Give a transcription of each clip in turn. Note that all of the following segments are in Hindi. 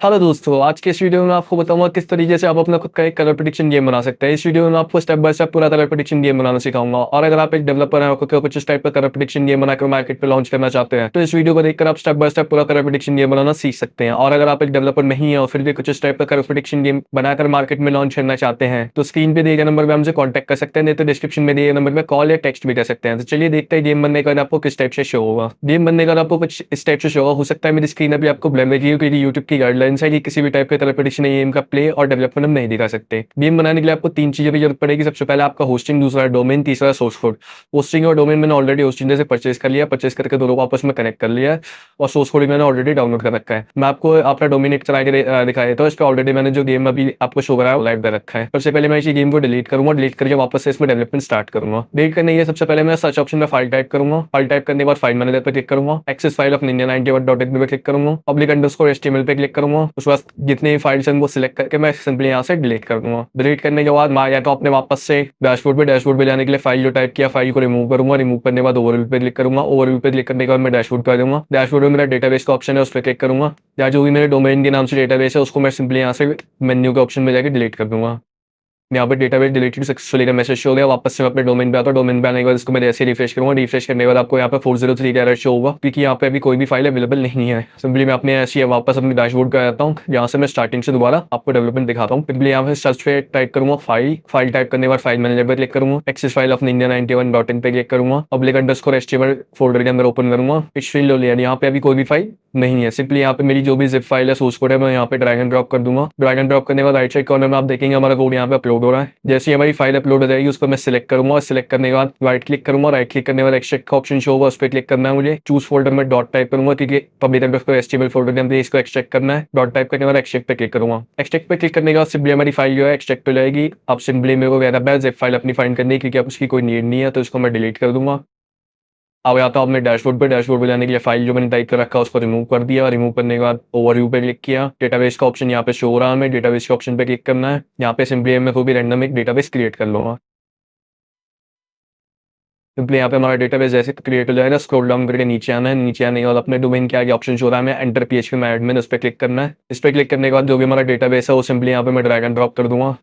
हेलो दोस्तों, आज के इस वीडियो में आपको बताऊंगा किस तरीके से आप अपना खुद का एक कलर प्रेडिक्शन गेम बना सकते हैं। इस वीडियो में आपको स्टेप बाय स्टेप पूरा कलर प्रेडिक्शन गेम बनाना सिखाऊंगा। और अगर आप एक डेवलपर हैं और खुद का कुछ इस टाइप का कलर प्रेडिक्शन गेम बनाकर मार्केट पे लॉन्च करना चाहते हैं तो इस वीडियो को देखकर आप स्टेप बाय स्टेप पूरा कलर प्रेडिक्शन गेम बनाना सीख सकते हैं। और अगर आप एक डेवलपर नहीं है और फिर भी कुछ इस टाइप का कलर प्रेडिक्शन गेम बनाकर मार्केट में लॉन्च करना चाहते हैं तो स्क्रीन पे दिए गए नंबर पर हमसे कॉन्टैक्ट कर सकते हैं, नहीं तो डिस्क्रिप्शन में दिए गए नंबर पर कॉल या टेक्स्ट भी कर सकते हैं। तो चलिए देखते हैं गेम बनने का आपको किस टाइप से शो होगा। गेम बनने का आपको कुछ इस टाइप से शो हो सकता है मेरी स्क्रीन अभी आपको ब्लर लगी है क्योंकि यूट्यूब की गाइडलाइंस है कि किसी भी टाइप के कलर प्रेडिक्शन गेम का प्ले और डेवलपमेंट हम नहीं दिखा सकते। गेम बनाने के लिए आपको तीन चीजों की जरूरत पड़ेगी। सबसे पहले आपका होस्टिंग, दूसरा डोमेन, तीसरा सोर्स कोड। होस्टिंग और डोमेन मैंने ऑलरेडी होस्टिंग से परचेज कर लिया, परचेज करके दोनों को आपस में कनेक्ट कर लिया है और सोर्स कोड मैंने ऑलरेडी डाउनलोड कर रखा है। मैं आपको अपना डोमेन एक चला के दिखा देता हूँ। इस पर ऑलरेडी मैंने जो गेम अभी आपको शो करा है लाइव कर रखा है। सबसे पहले मैं इसी गेम को डिलीट करूंगा, डिलीट करके वापस से इसमें डेवलपमेंट स्टार्ट करूंगा। डिलीट करने के सबसे पहले मैं सर्च ऑप्शन में फाइल टाइप करूंगा। फाइल टाइप करने के बाद फाइल मैनेजर पर क्लिक करूंगा, एक्सेस फाइल ऑफ ninja91.exe पे क्लिक करूंगा, पब्लिक अंडरस्कोर HTML पे क्लिक करूंगा। उसके बाद जितने भी फाइल्स हैं वो सिलेक्ट करके मैं सिंपली यहाँ से डिलीट कर दूंगा। डिलीट करने के बाद मैं या तो अपने वापस से डैशबोर्ड पे जाने के लिए फाइल जो टाइप किया फाइल को रिमूव करूंगा। रिमूव करने के बाद ओवरव्यू पे क्लिक करूंगा। ओवरव्यू पे क्लिक करने के बाद मैं डैशबोर्ड पे आ जाऊंगा। डैशबोर्ड में मेरा डेटाबेस का ऑप्शन है, उस पर क्लिक करूंगा। या जो भी मेरे डोमेन के नाम से डेटाबेस है उसको मैं सिंपली यहाँ से मेन्यू के ऑप्शन में जाकर डिलीट कर दूंगा। यहाँ पे डेटाबेस डिलीटेड सक्सेसफुली का मैसेज शो हो गया। वापस से मैं अपने डोमेन पे आता हूँ। डोमेन पे आने के बाद इसको मैं जैसे रिफ्रेश करूंगा, रिफ्रेश करने के बाद आपको यहाँ पे 403 का एरर शो होगा क्योंकि यहाँ पे अभी कोई भी फाइल अवेलेबल नहीं है। सिंपली मैं अपने ऐसी वापस अपने डैशबोर्ड पे आता हूँ, यहाँ से मैं स्टार्टिंग से दोबारा आपको डेवलपमेंट दिखाता हूँ। सिंपली यहाँ पे सर्च पे टाइप करूंगा फाइल टाइप करने के बाद फाइल मैनेजर पे क्लिक करूंगा, एक्सेस फाइल ऑफ ninja91.in पे क्लिक करूंगा, पब्लिक अंडरस्कोर HTML फोल्डर के अंदर ओपन करूंगा। हिस्ट्री लो लिया, यहाँ पे अभी कोई भी फाइल नहीं है। सिंपली यहाँ पे मेरी जो भी जिप फाइल है सोर्स कोड है मैं यहाँ पे ड्रैग एंड ड्रॉप कर दूंगा। ड्रैग एंड ड्रॉप करने के बाद राइट साइड कॉर्नर में आप देखेंगे हमारा कोड यहाँ पे अपलोड हो रहा है। जैसे ही हमारी फाइल अपलोड हो जाएगी उसको मैं सिलेक्ट करूंगा और सिलेक्ट करने के बाद राइट क्लिक करूंगा। राइट क्लिक करने के बाद एक्सट्रैक्ट का ऑप्शन शो होगा, उस पर क्लिक करना है मुझे। चूज फोल्डर में डॉट टाइप करूंगा क्योंकि पब्लिक अंडरस्कोर HTML फोल्डर के अंदर इसको एक्सट्रैक्ट करना है। डॉट टाइप करने के बाद एक्सट्रैक्ट पे क्लिक करूंगा। एक्सट्रैक्ट पे क्लिक करने के बाद सिंपली हमारी फाइल जो है एक्सट्रैक्ट हो जाएगी। अब सिंपली मेरे को कहना है जिप फाइल अपनी फाइंड करनी है क्योंकि अब उसकी कोई नीड नहीं है तो इसको मैं डिलीट कर दूंगा। अब आता हूँ अपने डैशबोर्ड पे जाने के लिए फाइल जो मैंने टाइप कर रखा है उसको रिमूव कर दिया। रिमूव करने के बाद ओवरव्यू पे क्लिक किया, डेटाबेस का ऑप्शन यहाँ पे शो हो रहा है, हमें डेटाबेस के ऑप्शन पे क्लिक करना है। यहाँ पे सिंपली मैं कोई भी रैंडम एक डेटाबेस क्रिएट कर लूंगा। सिंपली यहाँ पे हमारा डेटाबेस जैसे क्रिएट हो जाएगा, स्क्रॉल डाउन करके नीचे आना है। नीचे आने के बाद अपने डोमेन के आगे ऑप्शन शो हो रहा है, मैं एंटर PHP में एडमिन उस पर क्लिक करना है। इस पर क्लिक करने के बाद जो भी हमारा डेटाबेस है वो सिंपली यहाँ पे मैं ड्रैग एंड ड्रॉप कर दूंगा।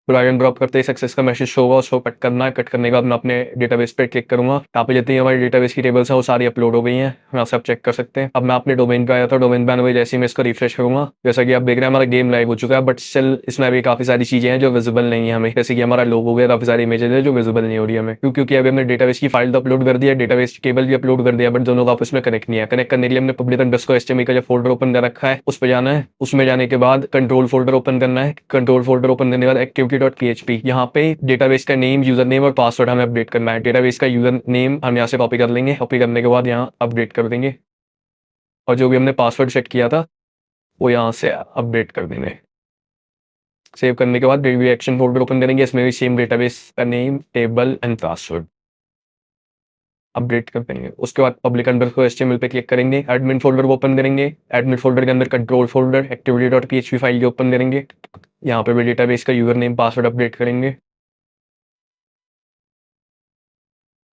ड्रैग एंड ड्रॉप करते ही सक्सेस का मैसेज शो होगा, उसको कट करना है। कट करने के बाद मैं अपने डेटाबेस पे क्लिक करूंगा। यहाँ पे जितनी हमारी डेटाबेस की टेबल्स हैं वो सारी अपलोड हो गई हैं, यहाँ से आप चेक कर सकते हैं। अब मैं अपने डोमेन पे आया था, डोमेन पे आने हुए जैसे ही मैं इसको रिफ्रेश करूंगा, जैसा कि आप देख रहे हैं हमारा गेम लाइव हो चुका है, बट स्टिल इसमें अभी काफी सारी चीजें हैं जो विजिबल नहीं है हमें। जैसे कि हमारा लोगो हो गया, काफी सारी इमेजेस है जो विजिबल नहीं हो रही है हमें क्योंकि अभी हमने डेटाबेस की फाइल तो अपलोड कर दिया, डेटाबेस टेबल भी अपलोड कर दिया, बट दोनों का आपस में कनेक्ट नहीं है। कनेक्ट करने के लिए हमने पब्लिक अंडरस्कोर HTML का जो फोल्डर ओपन कर रखा है उस पर जाना है। उसमें जाने के बाद कंट्रोल फोल्डर ओपन करना है। कंट्रोल फोल्डर ओपन करने के बाद activity.php, यहाँ पे डेटाबेस का नेम, यूजर नेम और पासवर्ड हमें अपडेट करना है। डेटाबेस का यूजर नेम हम यहाँ से कॉपी कर लेंगे, कॉपी करने के बाद यहाँ अपडेट कर देंगे और जो भी हमने पासवर्ड सेट किया था वो यहाँ से अपडेट कर देंगे। सेव करने के बाद रिएक्शन फोल्डर ओपन करेंगे, इसमें भी सेम डेटाबेस का name, table and password update कर देंगे। उसके बाद पब्लिक अंडरस्कोर HTML पे क्लिक करेंगे, एडमिन फोल्डर को ओपन करेंगे। एडमिन फोल्डर के अंदर कंट्रोल फोल्डर activity.php फाइल को ओपन करेंगे। यहाँ पे भी डेटाबेस का यूजर नेम पासवर्ड अपडेट करेंगे,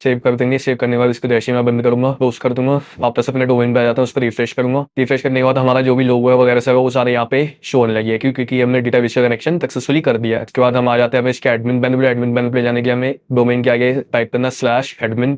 सेव कर देंगे। सेव करने के बाद इसको जैसे मैं बंद करूंगा क्लोज कर दूंगा, वापस अपने डोमेन पे आ जाता हूँ, उसको रिफ्रेश करूंगा। रिफ्रेश करने के बाद हमारा जो भी लोगो है वगैरह सब है वो सारे यहाँ पे शो होने लगी है क्योंकि हमने डेटाबेस का कनेक्शन सक्सेसफुली कर दिया है। उसके बाद हम आ जाते हैं हमें इसके एडमिन पैनल पे जाने के लिए हमें डोमेन के आगे टाइप करना /admin।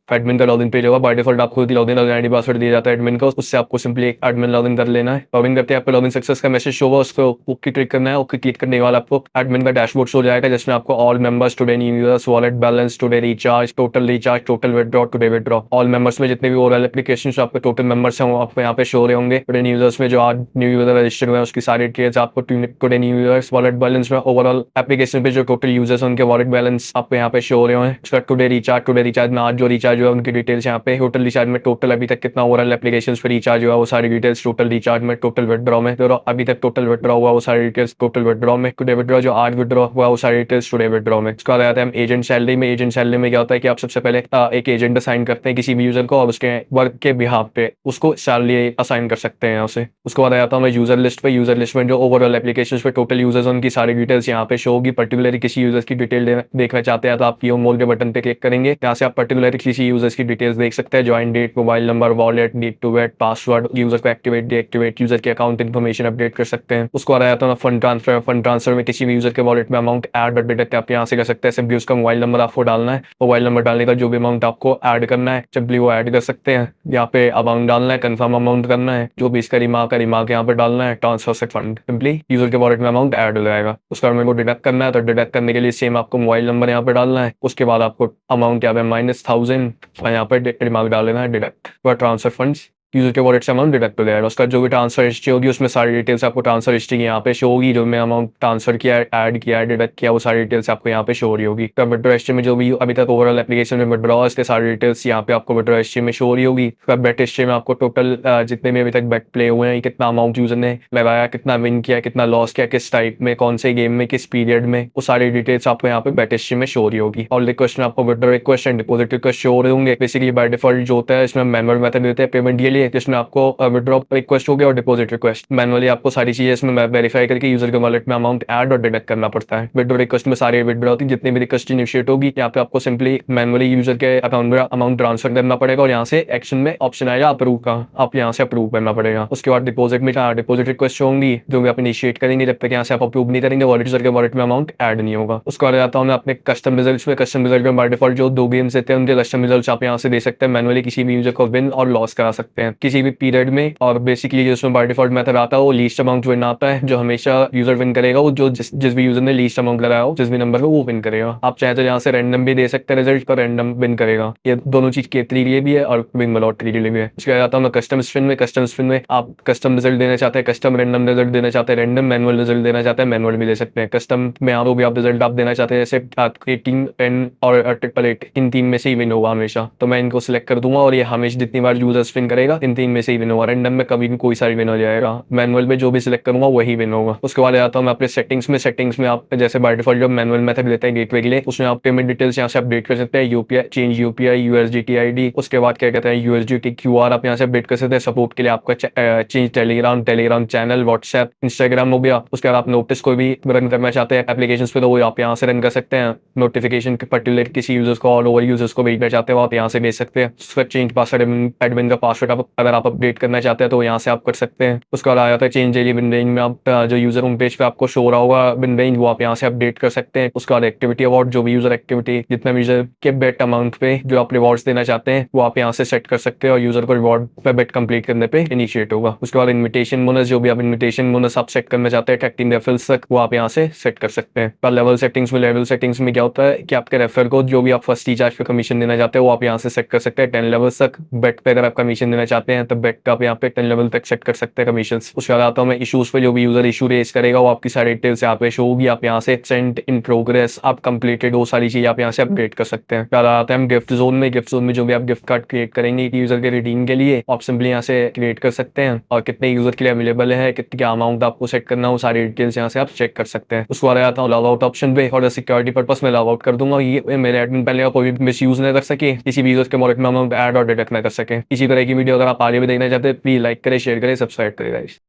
एडमिन का लॉगिन पेज होगा, बाय डिफॉल्ट आपको लॉगिन आईडी पासवर्ड दिया जाता है एडमिन का, उससे आपको सिंपली एक एडमिन लॉगिन कर लेना है। लॉगिन करते हैं आपको लॉगिन सक्सेस का मैसेज शो होगा, उसको ओके क्लिक करना है। ओके क्लिक करने के बाद आपको एडमिन का डैशबोर्ड शो हो जाएगा जिसमें आपको all members, today new users, wallet balance, today recharge, total withdraw, today withdraw, all members में जितने भी ओवरऑल एप्लीकेशन आपके टोटल मेंबर्स हैं वो आपको यहाँ पे शो हो रहे होंगे। टुडे न्यू यूजर्स में जो आज न्यू यूजर रजिस्टर हुए हैं उसकी सारी डिटेल्स आपको, today new users, wallet balance में ओवरऑल एप्लीकेशन पे जो टोटल यूजर्स हैं उनके वॉलेट बैलेंस आपको यहाँ पे शो हो रहे हैं। उसका टुडे रिचार्ज में आज जो रिचार्ज हुआ उनकी डिटेल्स यहाँ पे, टोटल रिचार्ज में टोटल अभी तक कितना ओवरऑल एप्लीकेशंस पे रिचार्ज हुआ वो सारी डिटेल्स, टोटल रिचार्ज में, टोटल विड्रॉ में जो अभी तक टोटल विड्रॉ हुआ वो सारी डिटेल्स, टोटल विड्रॉ में, टुडे विड्रॉ जो आज विड्रॉ हुआ वो सारी डिटेल्स टुडे विड्रॉ में। इसका आता है हम एजेंट सैलरी में। एजेंट सैलरी में क्या होता है कि आप सबसे पहले एक एजेंट असाइन करते हैं किसी भी यूजर को और उसके वर्क के बिहाफ पे उसको सैलरी असाइन कर सकते हैं यहाँ से। उसके बाद आता हूँ मैं यूजर लिस्ट पे। यूजर लिस्ट में जो ओवरऑल एप्लीकेशंस पे टोटल यूजर्स उनकी सारी डिटेल्स यहाँ पे शो होगी। पर्टिकुलर किसी यूजर की डिटेल देखना चाहते हैं तो आप की मोल के बटन पे क्लिक करेंगे, यहाँ से आप पर्टिकुलर किसी किसी यूजर्स की डिटेल्स देख सकते हैं, join date, mobile number, wallet, need to wait, password, user को एक्टिवेट डीएक्टिवेट, यूजर के अकाउंट इन्फॉर्मेशन अपडेट कर सकते हैं। उसको आ जाता है फंड ट्रांसफर में किसी भी यूजर के वॉलेट में अमाउंट ऐड और डिडक्ट आप यहाँ से कर सकते हैं। सिंपली उसका मोबाइल नंबर आपको डालना है, मोबाइल नंबर डालने का जो भी अमाउंट आपको ऐड करना है सिंपली वो ऐड कर सकते हैं। यहाँ पे अमाउंट डालना है, कंफर्म अमाउंट करना है, जो भी इसका रिमार्क यहाँ पे डालना है, ट्रांसफर से फंड, सिंपली यूजर के वॉलेट में अमाउंट ऐड हो जाएगा। उसका मेरे को डिडक्ट करना है तो डिडक्ट करने के लिए सेम आपको मोबाइल नंबर यहाँ पे डालना है, उसके बाद आपको अमाउंट यहाँ पे -1000 और यहाँ पे रिमार्क डाल देना है डिडक्ट, ट्रांसफर फंड्स यूजर के वॉलेट से अमाउंट डिडक्ट हो जाएगा। उसका जो भी ट्रांसफर हिस्ट्री होगी उसमें सारी डिटेल्स आपको ट्रांसफर हिस्ट्री की यहाँ पे शो होगी, जो मैं अमाउंट ट्रांसफर किया है, ऐड किया है, डिडक्ट किया, वो सारी डिटेल्स आपको यहाँ पे शो हो रही होगी। तो विड्रॉ हिस्ट्री में जो भी अभी तक ओवरऑल एप्लीकेशन में विड्रॉ इसके सारी डिटेल्स यहाँ पे आपको विड्रॉ हिस्ट्री में शो हो रही होगी। फिर बेट हिस्ट्री में आपको टोटल जितने भी अभी तक बेट प्ले हुए हैं, कितना अमाउंट यूजर ने लगाया, कितना विन किया, कितना लॉस किया, किस टाइप में, कौन से गेम में, किस पीरियड में, वो सारी डिटेल्स आपको यहाँ पे बेट हिस्ट्री में शो हो रही होगी। और रिक्वेस्ट में आपको withdraw request and deposit request show हो रहे होंगे। बेसिकली बाय डिफॉल्ट जो होता है इसमें मैनुअल मेथड देते हैं पेमेंट के लिए, जिसमें आपको विड्रॉ रिक्वेस्ट हो गया और डिपॉजिट रिक्वेस्ट, मैनुअली आपको सारी चीजें इसमें वेरीफाई करके यूजर के वॉलेट में अमाउंट ऐड और डिडक्ट करना पड़ता है। विड्रॉ रिक्वेस्ट में सारी विड्रॉ होती है, जितनी भी रिक्वेस्ट इनिशिएट होगी यहाँ पे आपको सिंपली मैनुअली यूजर के अकाउंट में अमाउंट ट्रांसफर करना पड़ेगा और यहाँ से एक्शन में ऑप्शन आएगा अप्रूव का, आप यहाँ से अप्रूव करना पड़ेगा। उसके बाद डिपॉजिट में डिपॉजिट रिक्वेस्ट होंगी जो भी आप इनिशिएट करेंगे, जब तक यहाँ से आप अप्रूव नहीं करेंगे वॉलेट यूजर के वॉलेट में अमाउंट ऐड नहीं होगा। उसके बाद आता हूँ मैं अपने कस्टम रिजल्ट में। कस्टम रिजल्ट में बाय डिफॉल्ट जो 2 गेम्स देते हैं उनके कस्टम रिजल्ट आप यहाँ से दे सकते हैं, मैनुअली किसी भी यूजर को विन और लॉस करा सकते हैं किसी भी पीरियड में। और बेसिकली जो उसमें बाय डिफॉल्ट मेथड आता है वो लीस्ट अमाउंट विन आता है, जो हमेशा यूजर विन करेगा वो जो जिस भी यूजर ने लीस्ट अमाउंट लगाया हो जिस भी नंबर को वो विन करेगा। आप चाहे तो यहाँ से रैंडम भी दे सकते हैं रिजल्ट का, रैंडम विन करेगा। ये दोनों चीज K3 के लिए भी है और विन लॉटरी के लिए भी है। उसके बाद आता हूँ मैं कस्टम स्पिन में। कस्टम स्पिन में आप कस्टम रिजल्ट देना चाहते हैं, कस्टम रैंडम रिजल्ट देना चाहते हैं, रैंडम मैनुअल रिजल्ट देना चाहते हैं, मैनुअल भी दे सकते हैं। कस्टम में आप भी आप रिजल्ट आप देना चाहते हैं, जैसे 18, 10 और 888 इन 3 में से ही विन होगा हमेशा, तो मैं इनको सिलेक्ट कर दूंगा और ये हमेशा जितनी बार यूजर स्पिन करेगा इन 3 में से ही विन होगा। रैंडम में कभी भी कोई सा विन हो जाएगा, मैनुअल में जो भी सिलेक्ट करूंगा वही विन होगा। उसके बाद आता हूँ मैं अपने सेटिंग्स में। सेटिंग्स में आप जैसे बाय डिफॉल्ट जो मैनुअल मेथड लेते हैं गेटवे के लिए, उसमें आप पेमेंट डिटेल्स यहाँ से अपडेट कर सकते हैं, UPI change, UPI USDT ID, उसके बाद क्या कहते हैं USDT QR आप यहाँ से अपडेट कर सकते हैं। सपोर्ट के लिए आपका change Telegram channel, WhatsApp, Instagram हो गया। उसके बाद आप नोटिस कोई भी रन करना चाहते हैं एप्लीकेशन पे तो वो आप यहाँ से रन कर सकते हैं। नोटिफिकेशन पर्टिकुलर किसी यूजर्स को ऑल ओवर यूजर्स को भेजना चाहते हो आप यहाँ से भेज सकते हैं। उसका चेंज पासवर्ड, एडमिन का पासवर्ड अगर आप अपडेट करना चाहते हैं तो यहाँ से आप कर सकते हैं। उसके बाद आ जाता है चेंज डेली विन रेंज में, आप जो यूजर होम पेज पे आपको शो रहा होगा विन रेंज वो आप यहाँ से अपडेट कर सकते हैं। उसके बाद एक्टिविटी अवार्ड, जो भी यूजर एक्टिविटी जितना यूजर के बेट अमाउंट पे जो आप रिवॉर्ड्स देना चाहते हैं वो आप यहाँ से सेट कर सकते हैं और यूजर को रिवॉर्ड पे बेट कंप्लीट करने पे इनिशिएट होगा। उसके बाद इन्विटेशन बोनस, जो भी आप इन्विटेशन बोनस आप सेट करना चाहते हैं 13 रेफरल्स तक वो आप यहाँ से सेट कर सकते हैं। पर लेवल सेटिंग्स में क्या होता है कि आपके रेफर को जो भी आप फर्स्ट रिचार्ज पे कमीशन देना चाहते हैं वो आप यहाँ से सेट कर सकते हैं 10 लेवल्स तक। बेट पे अगर आप कमीशन देना चाहते हैं तो बेट का आप यहाँ पे 10 लेवल तक सेट कर सकते हैं कमीशन। उसके बाद आता हूँ मैं इशूज पे। जो भी यूजर इशू रेस करेगा वो आपकी सारी डिटेल्स यहाँ पे शो होगी, आप यहाँ से सेंड इन प्रोग्रेस, आप कंप्लीटेड, वो सारी चीज आप यहाँ से अपडेट कर सकते हैं। फिर आता है हम गिफ्ट जोन में। गिफ्ट जोन में जो भी आप गिफ्ट कार्ड क्रिएट करेंगे यूजर के रिडीम के लिए आप सिंपली यहाँ से क्रिएट कर सकते हैं और कितने यूजर के लिए अवेलेबल है, कितनी क्या अमाउंट आपको सेट करना हो, सारी डिटेल्स यहाँ से आप चेक कर सकते हैं। उसके बाद आता हूँ लॉग आउट ऑप्शन पे और सिक्योरिटी पर्पस में लॉग आउट कर दूंगा। ये मेरे एडमिन पैनल का कोई भी मिस यूज नहीं कर सके, किसी भी यूजर के वॉलेट में अमाउंट ऐड और डिडक्ट ना कर सके। इसी तरह की वीडियो अगर आप आगे भी देखना चाहते हैं प्लीज लाइक करें, शेयर करें, सब्सक्राइब करें गाइस।